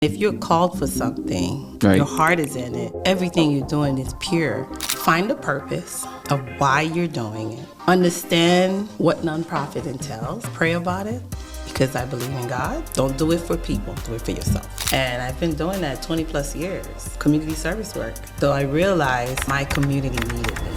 If you're called for something, Right. your heart is in it, everything you're doing is pure. Find the purpose of why you're doing it. Understand what nonprofit entails. Pray about it, because I believe in God. Don't do it for people, do it for yourself. And I've been doing that 20 plus years, community service work. So I realized my community needed me.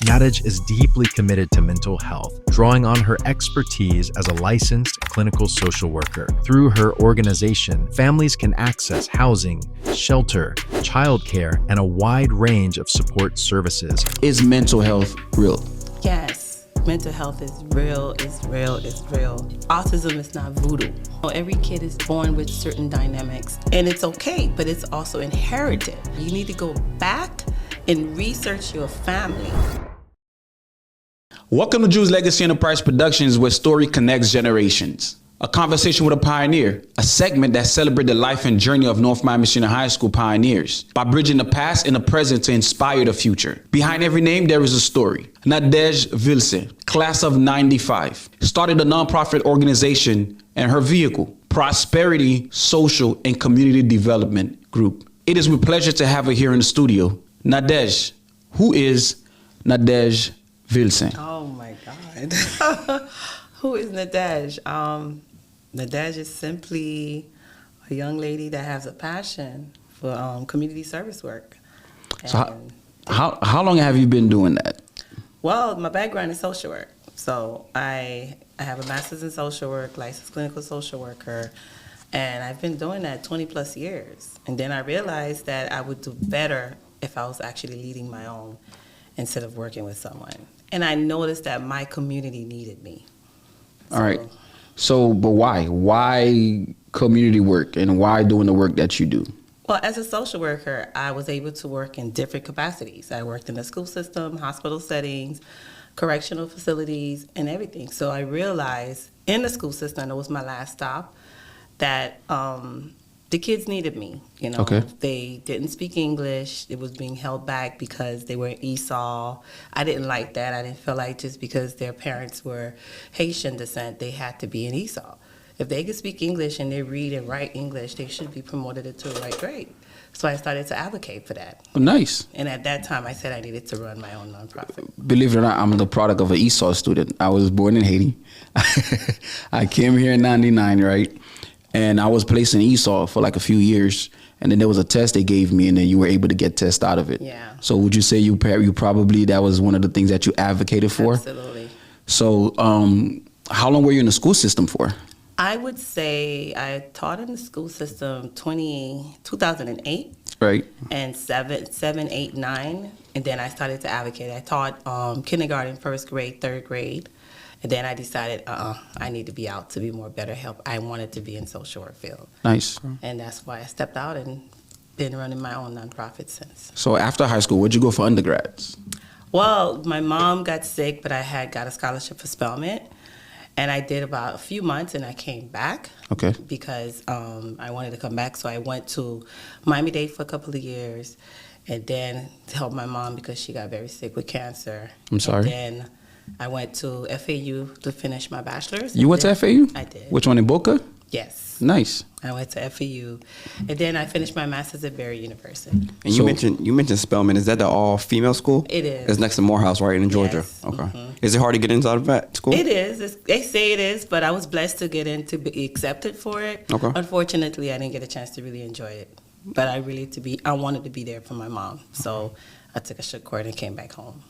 Nadege is deeply committed to mental health, drawing on her expertise as a licensed clinical social worker. Through her organization, families can access housing, shelter, childcare, and a wide range of support services. Is mental health real? Yes, mental health is real, it's real, it's real. Autism is not voodoo. Every kid is born with certain dynamics, and it's okay, but it's also inherited. You need to go back and research your family. Welcome to Jules Legacy Enterprise Productions, where story connects generations. A conversation with a pioneer, a segment that celebrates the life and journey of North Miami Senior High School pioneers by bridging the past and the present to inspire the future. Behind every name, there is a story. Nadege Vilsaint, class of '95, started a nonprofit organization and her vehicle, Prosperity, Social, and Community Development Group. It is with pleasure to have her here in the studio. Nadege, who is Nadege Vilsaint? Oh my God. Who is Nadege? Nadege is simply a young lady that has a passion for community service work. So how long have you been doing that? Well, my background is social work. So I have a master's in social work, licensed clinical social worker, and I've been doing that 20 plus years. And then I realized that I would do better if I was actually leading my own instead of working with someone. And I noticed that my community needed me. All right. So, but why? Why community work and why doing the work that you do? Well, as a social worker, I was able to work in different capacities. I worked in the school system, hospital settings, correctional facilities, and everything. So I realized in the school system, that was my last stop, that the kids needed me. You know, Okay. They didn't speak English. It was being held back because they were in ESOL. I didn't like that. I didn't feel like just because their parents were Haitian descent, they had to be in ESOL. If they could speak English and they read and write English, they should be promoted into the right grade. So I started to advocate for that. Oh, nice. And at that time, I said I needed to run my own nonprofit. Believe it or not, I'm the product of an ESOL student. I was born in Haiti. I came here in '99, right? And I was placed in ESOL for like a few years. And then there was a test they gave me, and then you were able to get tests out of it. Yeah. So would you say you probably, that was one of the things that you advocated for? Absolutely. So how long were you in the school system for? I would say I taught in the school system 2008. Right. And 7, 8, 9. And then I started to advocate. I taught kindergarten, first grade, third grade. And then I decided, I need to be out to be more better help. I wanted to be in social work field. Nice. And that's why I stepped out and been running my own nonprofit since. So after high school, where'd you go for undergrads? Well, my mom got sick, but I had got a scholarship for Spelman. And I did about a few months, and I came back. Okay. Because I wanted to come back. So I went to Miami-Dade for a couple of years, and then to help my mom because she got very sick with cancer. I'm sorry. And then I went to FAU to finish my bachelor's. You went to FAU? I did. Which one, in Boca? Yes. Nice. I went to FAU, and then I finished my master's at Berry University. And So- you mentioned Spelman. Is that the all-female school? It is. It's next to Morehouse, right, in Georgia? Yes. Okay. Mhm. Is it hard to get into that school? It is. They say it is, but I was blessed to get in to be accepted for it. Okay. Unfortunately, I didn't get a chance to really enjoy it. But I wanted to be there for my mom. So I took a short course and came back home.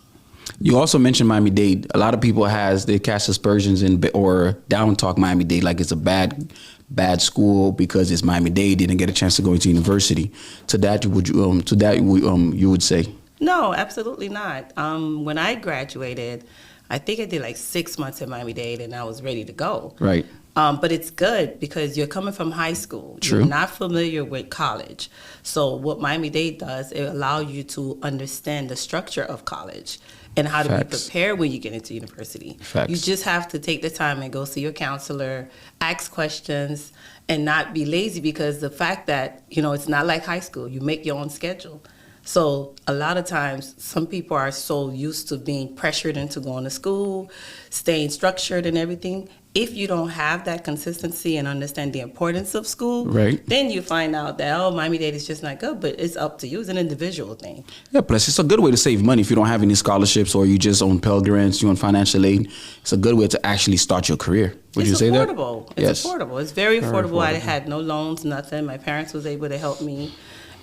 You also mentioned Miami-Dade. A lot of people they cast aspersions or down talk Miami-Dade like it's a bad school because it's Miami-Dade. Didn't get a chance to go into university. To that, you would say? No, absolutely not. When I graduated, I think I did like 6 months at Miami-Dade, and I was ready to go. Right. But it's good because you're coming from high school. True. You're not familiar with college. So what Miami-Dade does, it allows you to understand the structure of college and how to be Facts. prepared when you get into university. Facts. You just have to take the time and go see your counselor, ask questions, and not be lazy because the fact that, it's not like high school. You make your own schedule. So a lot of times, some people are so used to being pressured into going to school, staying structured and everything. If you don't have that consistency and understand the importance of school, Right. then you find out that, oh, Miami-Dade is just not good, but it's up to you. It's an individual thing. Yeah, plus it's a good way to save money if you don't have any scholarships or you just own Pell Grants, you own financial aid. It's a good way to actually start your career. Would you say that? It's affordable. It's Yes. affordable. It's very affordable. I had no loans, nothing. My parents was able to help me.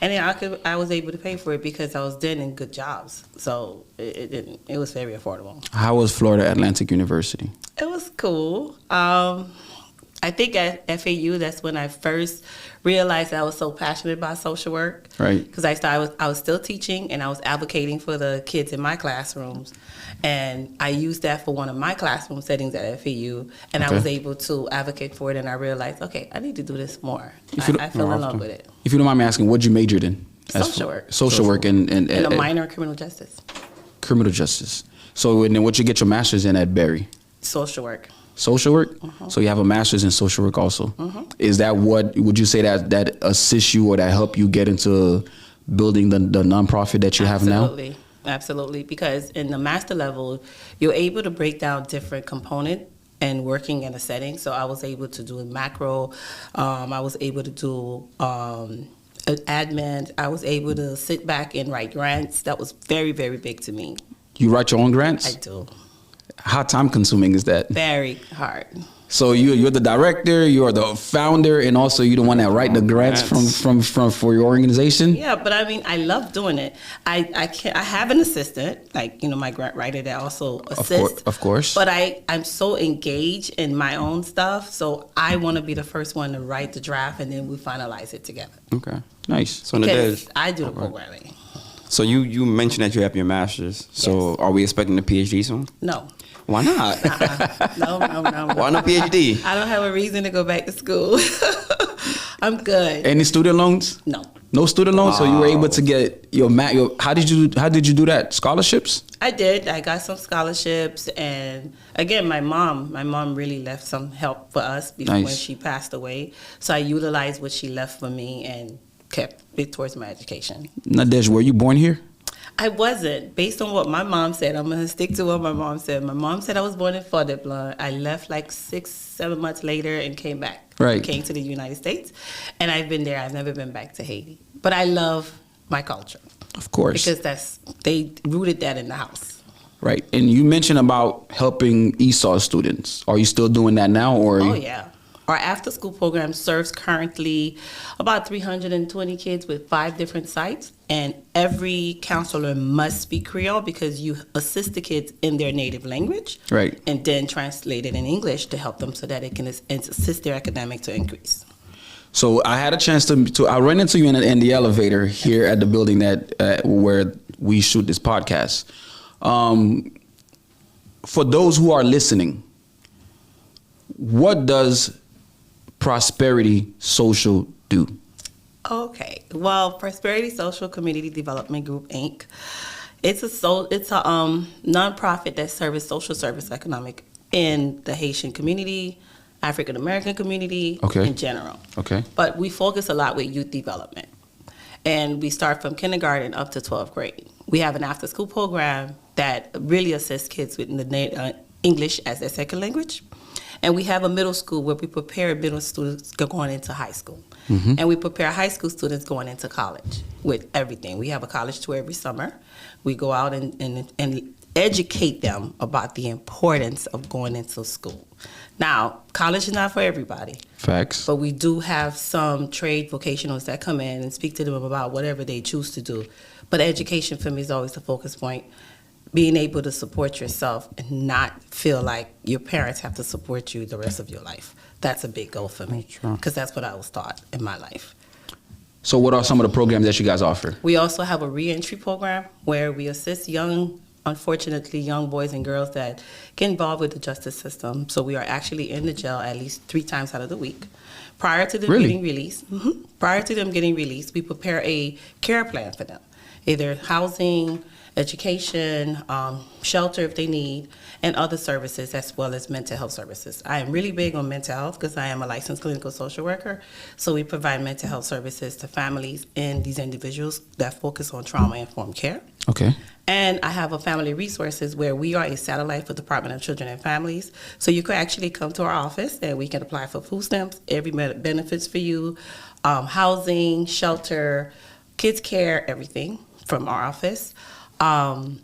And then I was able to pay for it because I was then in good jobs. So it was very affordable. How was Florida Atlantic University? It was cool. I think at FAU, that's when I first realized I was so passionate about social work. Right. Because I was still teaching and I was advocating for the kids in my classrooms. And I used that for one of my classroom settings at FAU. And I Okay. was able to advocate for it. And I realized, okay, I need to do this more. I fell in love with it. If you don't mind me asking, what you majored in? Social work. Social work and And a minor in criminal justice. criminal justice. So and then what you get your master's in at Berry? Social work. Social work? So you have a master's in social work also. Is that what, would you say that assists you or that help you get into building the nonprofit that you have now? Absolutely. Absolutely. Because in the master level, you're able to break down different components and working in a setting. So I was able to do a macro. I was able to do admin. I was able to sit back and write grants. That was very, very big to me. You write your own grants? I do. How time consuming is that? Very hard. So you're the director, you're the founder, and also you're the one that write the grants from for your organization. Yeah, but I mean, I love doing it. I have an assistant, like, you know, my grant writer that also assists. Of course. But I'm so engaged in my own stuff, so I want to be the first one to write the draft, and then we finalize it together. Okay, nice. So Because I do the programming. So you mentioned that you have your master's. So Yes. are we expecting a PhD soon? No. Why not? No. Why no PhD? I don't have a reason to go back to school. I'm good. Any student loans? No. No student loans. So you were able to get your how did you do that? Scholarships? I did. I got some scholarships, and again, my mom really left some help for us before Nice. when she passed away. So I utilized what she left for me and kept it towards my education. Nadege, were you born here? I wasn't. Based on what my mom said, I'm going to stick to what my mom said. My mom said I was born in Florida. I left like 6-7 months later and came back. Right. Came to the United States. And I've been there. I've never been back to Haiti. But I love my culture. Of course. Because they rooted that in the house. Right. And you mentioned about helping ESOL students. Are you still doing that now? Or Oh, yeah. Our after-school program serves currently about 320 kids with 5 different sites, and every counselor must speak Creole because you assist the kids in their native language, Right. and then translate it in English to help them so that it can assist their academic to increase. So I had a chance to I ran into you in the elevator here at the building that where we shoot this podcast. For those who are listening, what does Prosperity Social do? Okay. Well, Prosperity Social Community Development Group, Inc. It's a nonprofit that serves social service economic in the Haitian community, African-American community, Okay. in general. Okay. But we focus a lot with youth development. And we start from kindergarten up to 12th grade. We have an after-school program that really assists kids with the English as their second language. And we have a middle school where we prepare middle students going into high school. And we prepare high school students going into college with everything. We have a college tour every summer. We go out and educate them about the importance of going into school. Now, college is not for everybody. Facts. But we do have some trade vocationals that come in and speak to them about whatever they choose to do. But education for me is always the focus point. Being able to support yourself and not feel like your parents have to support you the rest of your life. That's a big goal for me because that's what I was taught in my life. So what are some of the programs that you guys offer? We also have a reentry program where we assist unfortunately, young boys and girls that get involved with the justice system. So we are actually in the jail at least 3 times out of the week. Prior to them getting released, we prepare a care plan for them, either housing, education, shelter if they need, and other services as well as mental health services. I am really big on mental health because I am a licensed clinical social worker. So we provide mental health services to families and these individuals that focus on trauma-informed care. Okay. And I have a family resources where we are a satellite for the Department of Children and Families. So you could actually come to our office and we can apply for food stamps, every benefits for you, housing, shelter, kids care, everything from our office.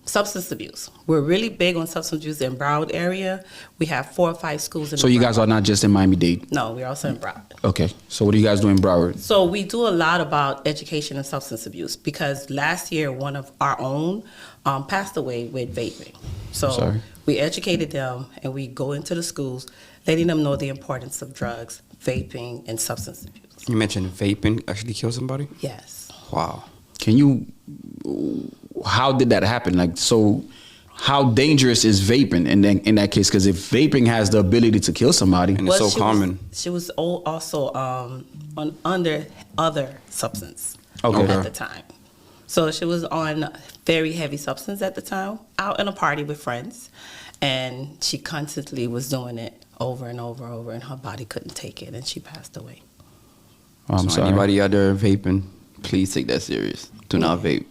Substance abuse. We're really big on substance abuse in Broward area. We have 4 or 5 schools in So you guys are not just in Miami-Dade? No, we're also in Broward. Okay. So what do you guys do in Broward? So we do a lot about education and substance abuse because last year one of our own passed away with vaping. So Sorry. we educated them and we go into the schools letting them know the importance of drugs, vaping, and substance abuse. You mentioned vaping actually killed somebody? Yes. Wow. Can you, how did that happen? Like, so how dangerous is vaping in that case? Because if vaping has the ability to kill somebody. And it's so common. She was also under other substance Okay. at the time. So she was on very heavy substance at the time, out in a party with friends. And she constantly was doing it over and over, and her body couldn't take it, and she passed away. Oh, I'm So sorry. anybody out there vaping, please take that serious. Do not vape.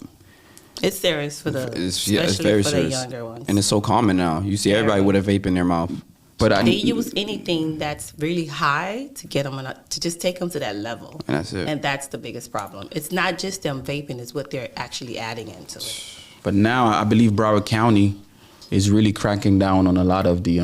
It's serious for the, It's especially very for serious. the younger ones. And it's so common now. You see everybody with a vape in their mouth. But I They use anything that's really high to get them to just take them to that level. And that's it. And that's the biggest problem. It's not just them vaping; it's what they're actually adding into it. But now I believe Broward County is really cracking down on a lot of the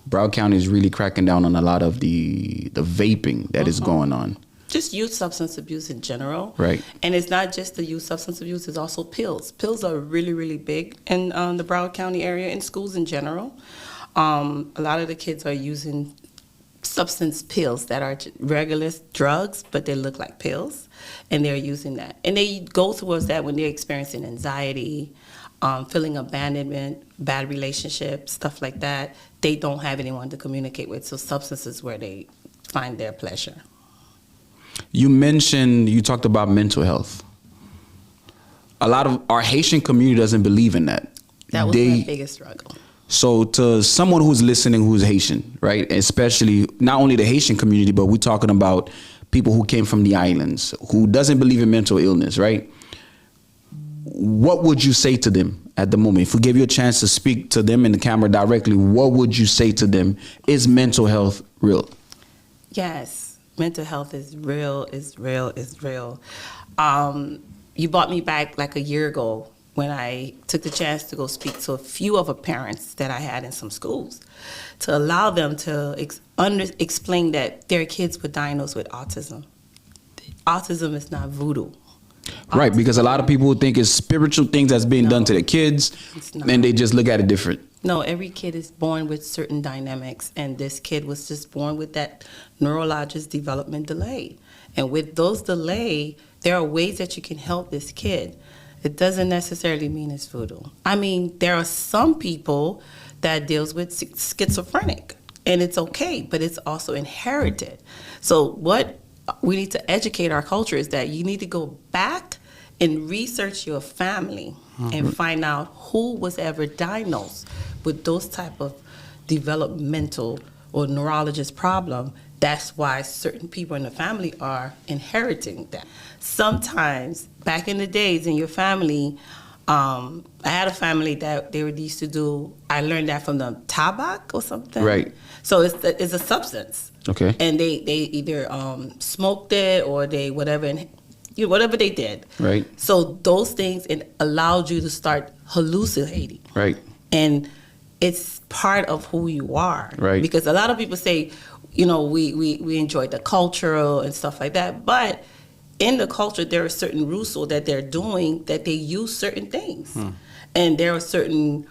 Broward County is really cracking down on a lot of the vaping that is going on. Just youth substance abuse in general. Right. And it's not just the youth substance abuse, it's also pills. Pills are really, really big in the Broward County area, in schools in general. A lot of the kids are using substance pills that are regular drugs, but they look like pills, and they're using that. And they go towards that when they're experiencing anxiety, feeling abandonment, bad relationships, stuff like that. They don't have anyone to communicate with, so substance is where they find their pleasure. You talked about mental health. A lot of our Haitian community doesn't believe in that. That was my biggest struggle. So to someone who's listening who's Haitian, right, especially not only the Haitian community, but we're talking about people who came from the islands, who doesn't believe in mental illness, right? What would you say to them at the moment? If we give you a chance to speak to them in the camera directly, what would you say to them? Is mental health real? Yes, mental health is real, is real, is real. You brought me back like a year ago when I took the chance to go speak to a few of the parents that I had in some schools to allow them to explain that their kids were diagnosed with autism. Autism is not voodoo. Right, because a lot of people think it's spiritual things that's being done to their kids, It's not. and they just look at it different. No, every kid is born with certain dynamics, and this kid was just born with that neurological development delay. And with those delay, there are ways that you can help this kid. It doesn't necessarily mean it's voodoo. I mean, there are some people that deals with schizophrenic, and it's okay, but it's also inherited. So what we need to educate our culture is that you need to go back and research your family and find out who was ever diagnosed with those type of developmental or neurologist problem. That's why certain people in the family are inheriting that. Sometimes, back in the days in your family, I had a family that they used to do, I learned that from the tobacco or something. Right. So it's a substance. Okay. And they either smoked it or they whatever, and whatever they did. Right. So those things, it allowed you to start hallucinating. Right. And it's part of who you are. Right. Because a lot of people say, we enjoy the cultural and stuff like that, but in the culture there are certain rules that they're doing that they use certain things, and there are certain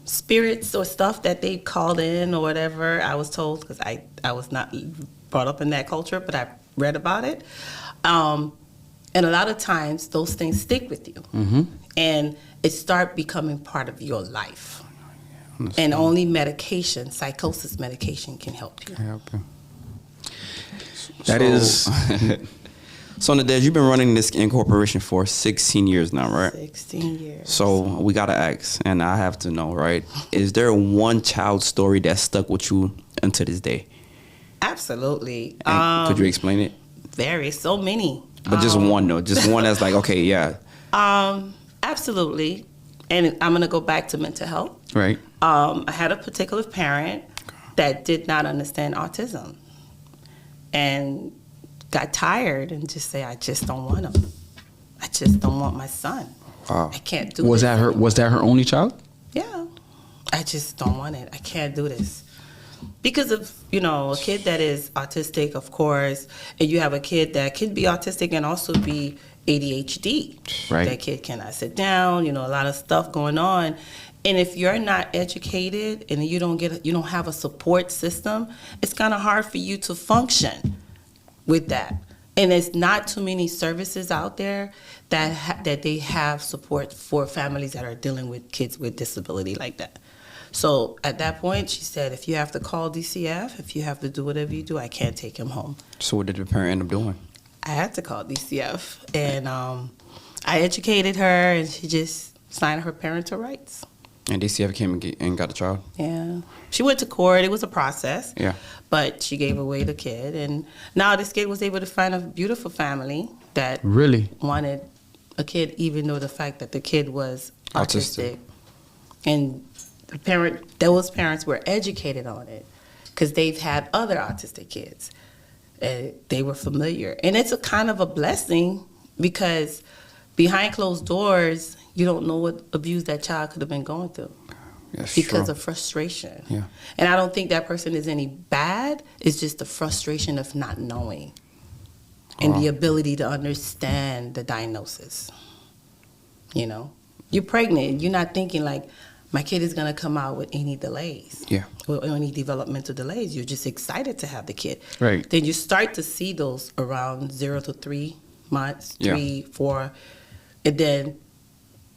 spirits or stuff that they called in or whatever. I was told, because I was not brought up in that culture, but I read about it, and a lot of times those things stick with you, and it start becoming part of your life. And only medication, psychosis medication, can help you. That is. So Nadege, you've been running this incorporation for 16 years now, right? 16 years. So we gotta ask, and I have to know, right? Is there one child story that stuck with you until this day? Absolutely. And could you explain it? So many. But just one though, just one that's like, okay, yeah. Absolutely. And I'm gonna go back to mental health. Right. I had a particular parent that did not understand autism and got tired and just say, I just don't want him. I just don't want my son. Wow. I can't do Was this. Was that her only child? Yeah. I just don't want it. I can't do this. Because of, a kid that is autistic, of course, and you have a kid that can be autistic and also be ADHD. Right. That kid cannot sit down, a lot of stuff going on. And if you're not educated and you don't have a support system, it's kind of hard for you to function with that. And there's not too many services out there that they have support for families that are dealing with kids with disability like that. So at that point, she said, if you have to call DCF, if you have to do whatever you do, I can't take him home. So what did the parent end up doing? I had to call DCF, and I educated her, and she just signed her parental rights. And DCF came and got the child? Yeah. She went to court. It was a process. Yeah. But she gave away the kid, and now this kid was able to find a beautiful family that Really wanted a kid, even though the fact that the kid was autistic. And those parents were educated on it because they've had other autistic kids. They were familiar. And it's a kind of a blessing because behind closed doors, you don't know what abuse that child could have been going through. Yes, because sure. of frustration. Yeah. And I don't think that person is any bad. It's just the frustration of not knowing and the ability to understand the diagnosis. You're pregnant. You're not thinking like, my kid is going to come out with any delays. Yeah. Or any developmental delays. You're just excited to have the kid. Right. Then you start to see those around 0 to 3 months, 3, 4. And then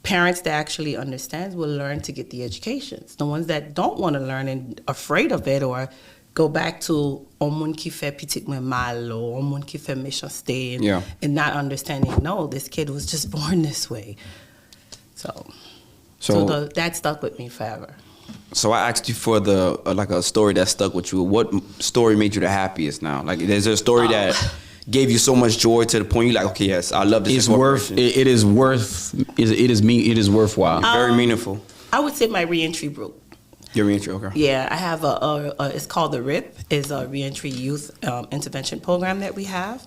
parents that actually understand will learn to get the educations. The ones that don't want to learn and afraid of it or go back to on moun ki fait petit moins mal or on moun ki fait méchanceté and not understanding, no, this kid was just born this way. So that stuck with me forever. So I asked you for the like a story that stuck with you. What story made you the happiest now? Like, is there a story that gave you so much joy to the point you're like, okay, yes, I love this. It is worthwhile. Very meaningful. I would say my reentry group. Your reentry, okay. Yeah, I have it's called the RIP, is a reentry youth intervention program that we have.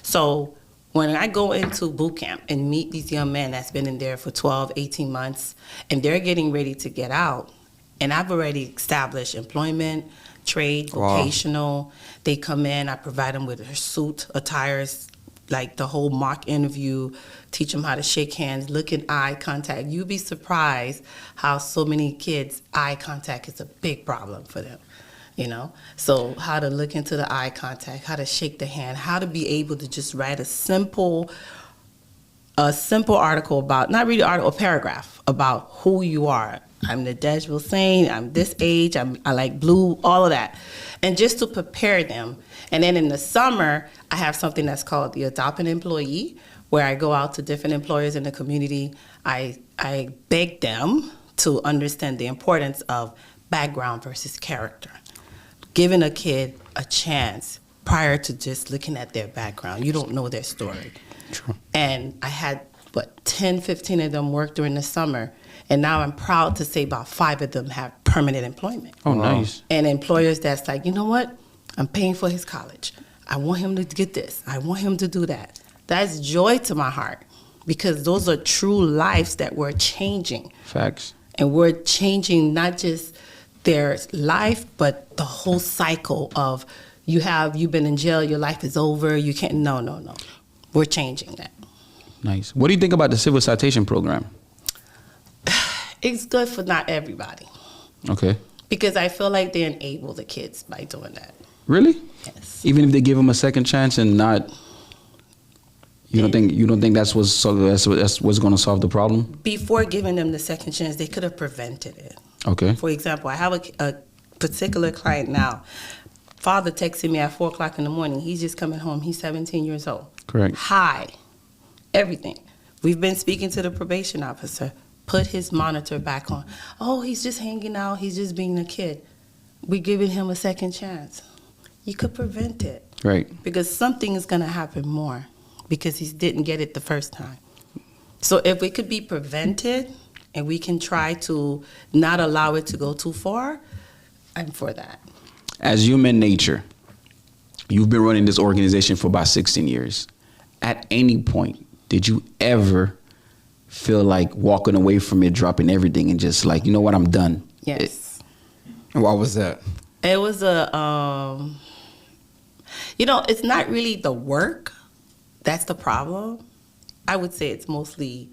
So when I go into boot camp and meet these young men that's been in there for 12, 18 months, and they're getting ready to get out, and I've already established employment, trade, vocational. They come in, I provide them with their suit, attires, like the whole mock interview, teach them how to shake hands, look in eye contact. You'd be surprised how so many kids, eye contact is a big problem for them. So how to look into the eye contact, how to shake the hand, how to be able to just write a simple article about, not really article, a paragraph about who you are. I'm Nadege Vilsaint, I'm this age, I like blue, all of that. And just to prepare them. And then in the summer, I have something that's called the Adopt an Employee, where I go out to different employers in the community. I beg them to understand the importance of background versus character. Giving a kid a chance prior to just looking at their background. You don't know their story. True. And I had, 10, 15 of them work during the summer. And now I'm proud to say about 5 of them have permanent employment. Oh, nice. And employers that's like, you know what? I'm paying for his college. I want him to get this. I want him to do that. That's joy to my heart because those are true lives that we're changing. Facts. And we're changing not just their life, but the whole cycle of you've been in jail, your life is over, you can't, no. We're changing that. Nice. What do you think about the civil citation program? It's good for not everybody. Okay. Because I feel like they enable the kids by doing that. Really? Yes. Even if they give them a second chance and not, you don't think that's what's going to solve the problem? Before giving them the second chance, they could have prevented it. Okay. For example, I have a particular client now. father texting me at 4 o'clock in the morning. He's just coming home. He's 17 years old. Correct. Hi. Everything. We've been speaking to the probation officer. Put his monitor back on. Oh, he's just hanging out. He's just being a kid. We're giving him a second chance. You could prevent it. Right. Because something is going to happen more because he didn't get it the first time. So if it could be prevented and we can try to not allow it to go too far, I'm for that. As human nature, you've been running this organization for about 16 years. At any point, did you ever feel like walking away from it, dropping everything, and just like, you know what, I'm done? Yes. Why was that? It was it's not really the work that's the problem. I would say it's mostly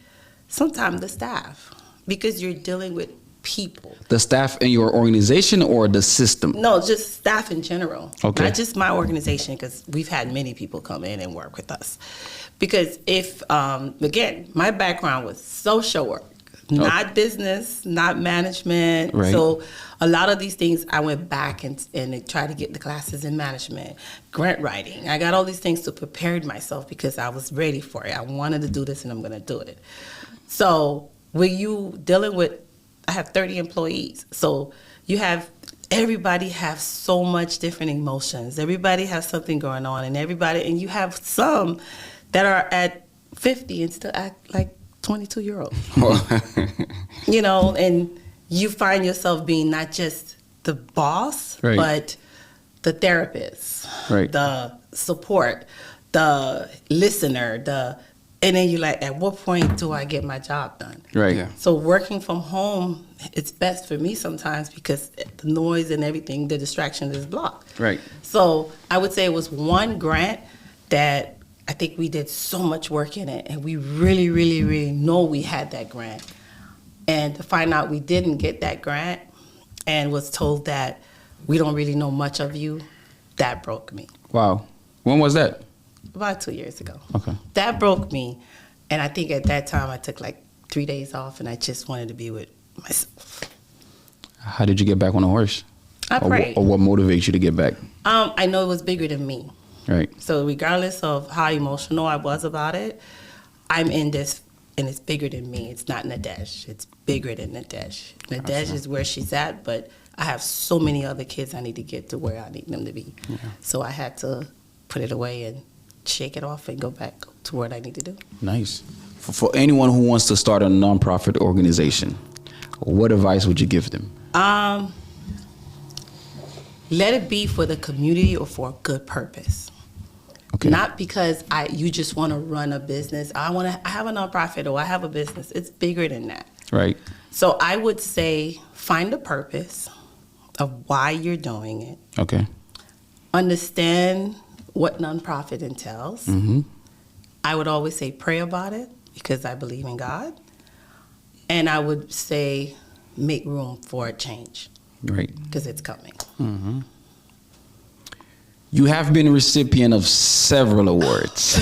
sometimes the staff, because you're dealing with people. The staff in your organization or the system? No, just staff in general. Okay. Not just my organization, because we've had many people come in and work with us. Because if, again, my background was social work, not business, not management. Right. So a lot of these things, I went back and tried to get the classes in management, grant writing. I got all these things to prepare myself because I was ready for it. I wanted to do this and I'm going to do it. So when you dealing with, I have 30 employees. So everybody have so much different emotions. Everybody has something going on, and you have some that are at 50 and still act like 22-year-olds. And you find yourself being not just the boss, right, but the therapist, right, the support, the listener, and then you're like, at what point do I get my job done? Right. Yeah. So working from home, it's best for me sometimes because the noise and everything, the distraction is blocked. Right. So I would say it was one grant that I think we did so much work in it, and we really, really, really know we had that grant. And to find out we didn't get that grant and was told that we don't really know much of you, that broke me. Wow. When was that? About 2 years ago. Okay. That broke me. And I think at that time I took like 3 days off, and I just wanted to be with myself. How did you get back on the horse? I prayed. Or what motivates you to get back? I know it was bigger than me. Right. So regardless of how emotional I was about it, I'm in this, and it's bigger than me. It's not Nadege. It's bigger than Nadege. Nadege is where she's at, but I have so many other kids I need to get to where I need them to be. Yeah. So I had to put it away and shake it off and go back to what I need to do. Nice. For anyone who wants to start a nonprofit organization, what advice would you give them? Let it be for the community or for a good purpose. Okay. Not because you just want to run a business. I have a nonprofit or I have a business. It's bigger than that. Right. So I would say find a purpose of why you're doing it. Okay. Understand what nonprofit entails. Mm-hmm. I would always say pray about it because I believe in God. And I would say make room for a change. Right. Because it's coming. Mm-hmm. You have been a recipient of several awards.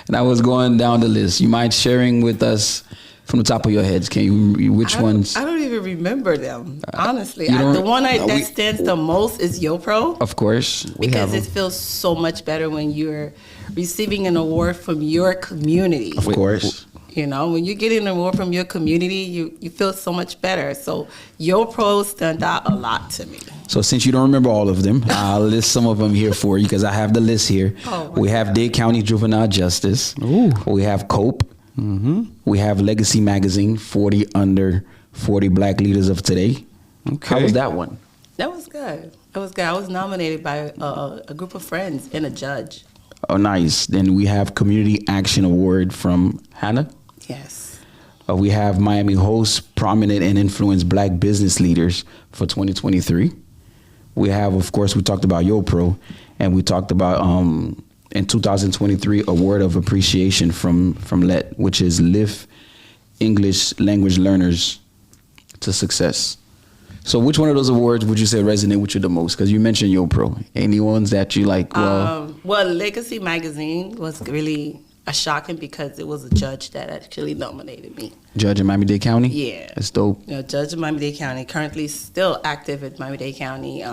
And I was going down the list. You mind sharing with us from the top of your heads? Can you, which ones? I don't even remember them, honestly. The one that stands the most is YoPro. Of course. Because it feels so much better when you're receiving an award from your community. Of course. When you're getting an award from your community, you feel so much better. So YoPro stand out a lot to me. So since you don't remember all of them, I'll list some of them here for you because I have the list here. We have Dade County Juvenile Justice. Ooh. We have COPE. Mm-hmm. We have Legacy Magazine, 40 Under 40 Black Leaders of Today. Okay. How was that one? That was good. I was nominated by a group of friends and a judge. Oh, nice. Then we have Community Action Award from Hannah. Yes. We have Miami Hosts Prominent and Influenced Black Business Leaders for 2023. We have, of course, we talked about YoPro, and we talked about in 2023 Award of Appreciation from LET, which is Lift English Language Learners to Success. So which one of those awards would you say resonate with you the most? Because you mentioned YoPro. Any ones that you like? Well, Legacy Magazine was really a shocking because it was a judge that actually nominated me. Judge in Miami-Dade County? Yeah. That's dope. Judge in Miami-Dade County, currently still active at Miami-Dade County.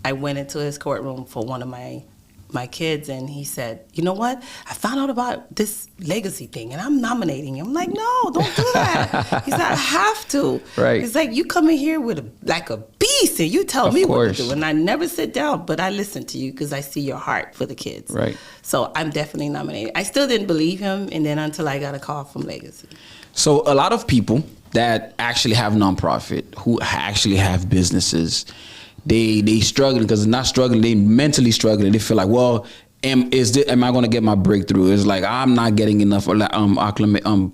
I went into his courtroom for one of my kids, and he said, you know what? I found out about this legacy thing, and I'm nominating you. I'm like, no, don't do that. He's like, I have to. Right. He's like, you come in here with like a beast, and you tell me what to do. And I never sit down, but I listen to you because I see your heart for the kids. Right. So I'm definitely nominated. I still didn't believe him, and then until I got a call from Legacy. So a lot of people that actually have nonprofit, who actually have businesses, they struggling because they're not struggling. They mentally struggling. They feel like, well, am I going to get my breakthrough? It's like I'm not getting enough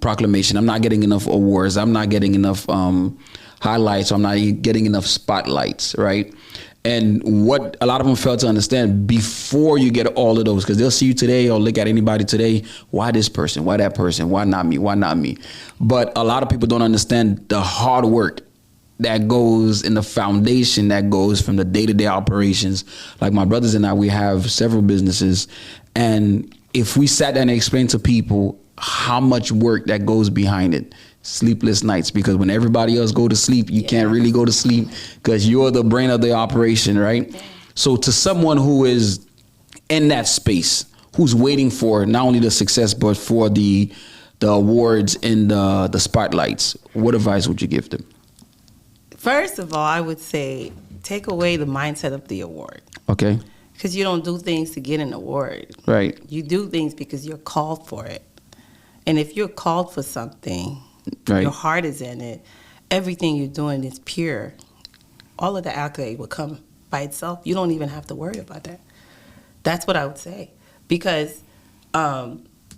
proclamation. I'm not getting enough awards. I'm not getting enough highlights. I'm not getting enough spotlights, right? And what a lot of them fail to understand before you get all of those, because they'll see you today or look at anybody today, why this person, why that person, why not me, why not me? But a lot of people don't understand the hard work that goes in the foundation that goes from the day-to-day operations. Like my brothers and I, we have several businesses. And if we sat down and explained to people how much work that goes behind it, sleepless nights, because when everybody else go to sleep, you can't really go to sleep because you're the brain of the operation, right? Yeah. So to someone who is in that space, who's waiting for not only the success, but for the awards and the spotlights, what advice would you give them? First of all, I would say take away the mindset of the award. Okay. Because you don't do things to get an award. Right. You do things because you're called for it. And if you're called for something, right, your heart is in it, everything you're doing is pure. All of the accolade will come by itself. You don't even have to worry about that. That's what I would say. Because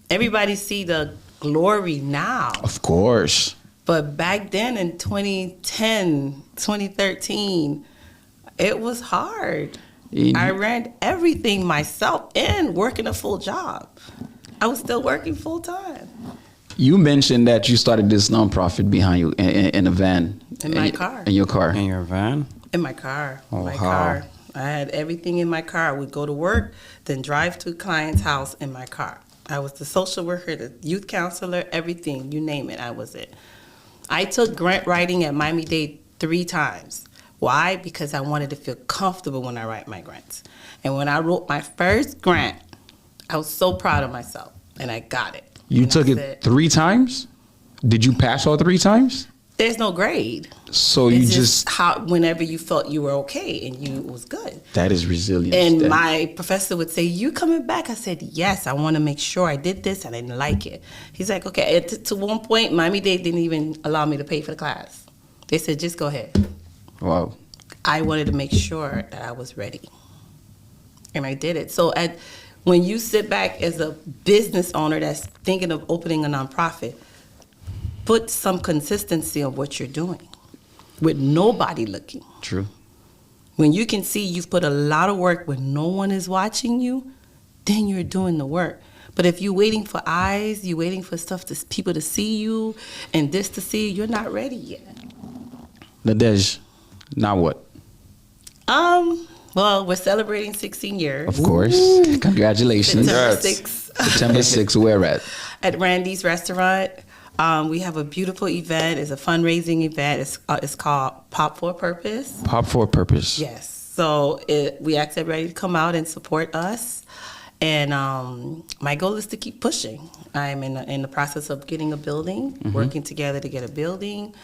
everybody see the glory now. Of course. But back then in 2010, 2013, it was hard. I ran everything myself and working a full job. I was still working full time. You mentioned that you started this nonprofit behind you in a van. In my car. In your car. In your van? In my car. Oh, my car. I had everything in my car. I would go to work, then drive to a client's house in my car. I was the social worker, the youth counselor, everything. You name it, I was it. I took grant writing at Miami-Dade 3 times. Why? Because I wanted to feel comfortable when I write my grants. And when I wrote my first grant, I was so proud of myself, and I got it. You took it 3 times? Did you pass all 3 times? There's no grade. So it's you just how whenever you felt you were okay and you was good. That is resilience. And my professor would say, "You coming back?" I said, "Yes, I want to make sure I did this and I didn't like it." He's like, "Okay." To one point, Miami-Dade didn't even allow me to pay for the class. They said, "Just go ahead." Wow. I wanted to make sure that I was ready, and I did it. So when you sit back as a business owner that's thinking of opening a nonprofit, put some consistency of what you're doing with nobody looking. True. When you can see you've put a lot of work when no one is watching you, then you're doing the work. But if you're waiting for eyes, you're waiting for people to see you and this to see you, you're not ready yet. Nadege, now what? Well, we're celebrating 16 years. Of course. Ooh. Congratulations. September 6th. September 6th, where at? At Randy's Restaurant. We have a beautiful event. It's a fundraising event. It's called Pop for a Purpose. Pop for a Purpose. Yes. So we ask everybody to come out and support us. And my goal is to keep pushing. I'm in the process of getting a building, working together to get a building.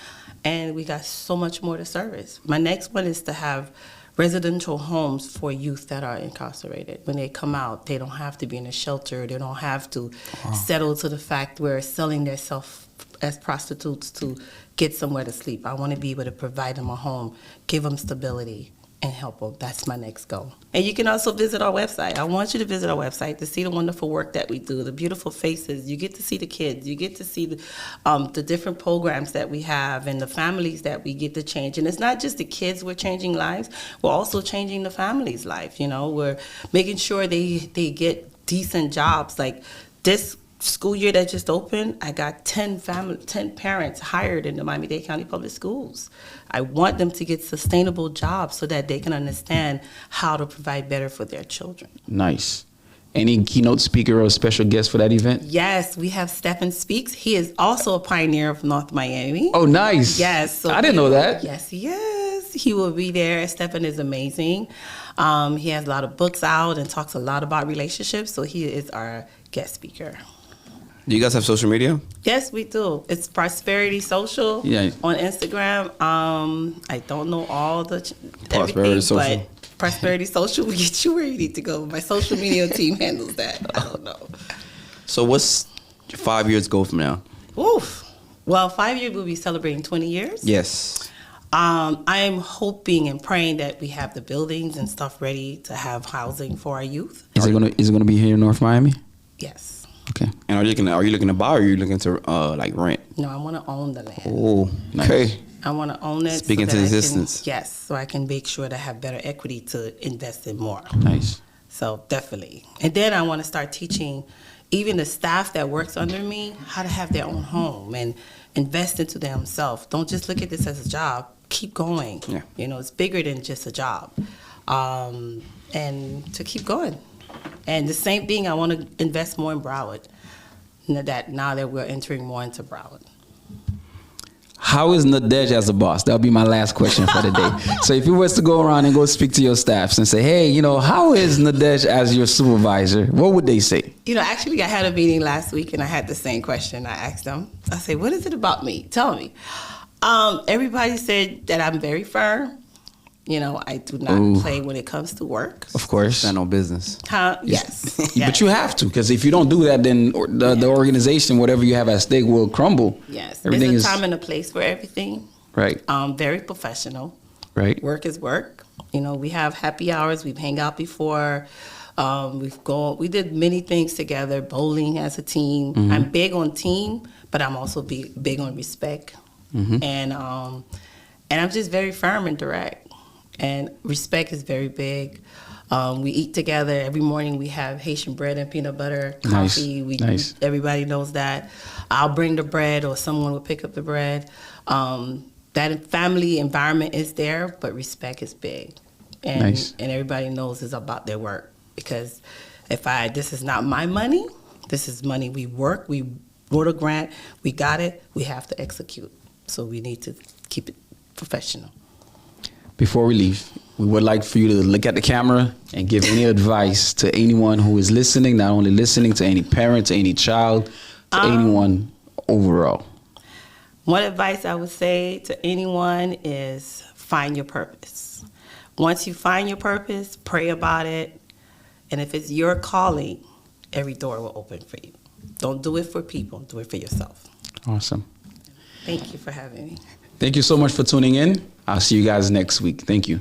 And we got so much more to service. My next one is to have residential homes for youth that are incarcerated. When they come out, they don't have to be in a shelter. They don't have to settle to the fact where selling themselves as prostitutes to get somewhere to sleep. I want to be able to provide them a home, give them stability, and help them. That's my next goal. And you can also visit our website. I want you to visit our website to see the wonderful work that we do, the beautiful faces. You get to see the kids. You get to see the different programs that we have and the families that we get to change. And it's not just the kids we're changing lives. We're also changing the family's life. You know, we're making sure they get decent jobs. Like this school year that just opened, I got 10 parents hired in the Miami-Dade County Public Schools. I want them to get sustainable jobs so that they can understand how to provide better for their children. Nice. Any keynote speaker or special guest for that event? Yes, we have Stephen Speaks. He is also a pioneer of North Miami. Oh, nice. Yes. So I didn't know that. Yes, he is. he will be there. Stephen is amazing. He has a lot of books out and talks a lot about relationships, so he is our guest speaker. Do you guys have social media? Yes, we do. It's Prosperity Social on Instagram. I don't know all the everything, Social. but Prosperity Social will get you where you need to go. My social media team handles that. I don't know. So what's 5 years ago from now? Oof. Well, 5 years we'll be celebrating 20 years. Yes. I'm hoping and praying that we have the buildings and stuff ready to have housing for our youth. Is it gonna be here in North Miami? Yes. Okay. And are you looking to buy, or are you looking to like rent? No, I want to own the land. Oh, okay. I want to own it. Speaking to existence. Yes, so I can make sure to have better equity to invest in more. Nice. So definitely. And then I want to start teaching even the staff that works under me how to have their own home and invest into themselves. Don't just look at this as a job. Keep going. Yeah. You know, it's bigger than just a job. And to keep going. And the same thing, I want to invest more in Broward. Now that we're entering more into Broward. How is Nadege as a boss? That'll be my last question for the day. So if you was to go around and go speak to your staffs and say, hey, you know, how is Nadege as your supervisor? What would they say? You know, actually, I had a meeting last week and I had the same question. I asked them, I said, what is it about me? Tell me. Everybody said that I'm very firm. You know, I do not play when it comes to work. Of course. Stand on business. Yes. But you have to, because if you don't do that, then the organization, whatever you have at stake, will crumble. Yes. Everything There's a time and a place for everything. Right. Very professional. Right. Work is work. You know, we have happy hours. We've hang out before. We did many things together, bowling as a team. Mm-hmm. I'm big on team, but I'm also big on respect. Mm-hmm. And I'm just very firm and direct. And respect is very big. We eat together. Every morning we have Haitian bread and peanut butter, coffee. Nice. Everybody knows that. I'll bring the bread or someone will pick up the bread. That family environment is there, but respect is big. And everybody knows it's about their work. Because this is not my money, this is money we work, we wrote a grant, we got it, we have to execute. So we need to keep it professional. Before we leave, we would like for you to look at the camera and give any advice to anyone who is listening, not only listening, to any parent, to any child, to anyone overall. One advice I would say to anyone is find your purpose. Once you find your purpose, pray about it. And if it's your calling, every door will open for you. Don't do it for people, do it for yourself. Awesome. Thank you for having me. Thank you so much for tuning in. I'll see you guys next week. Thank you.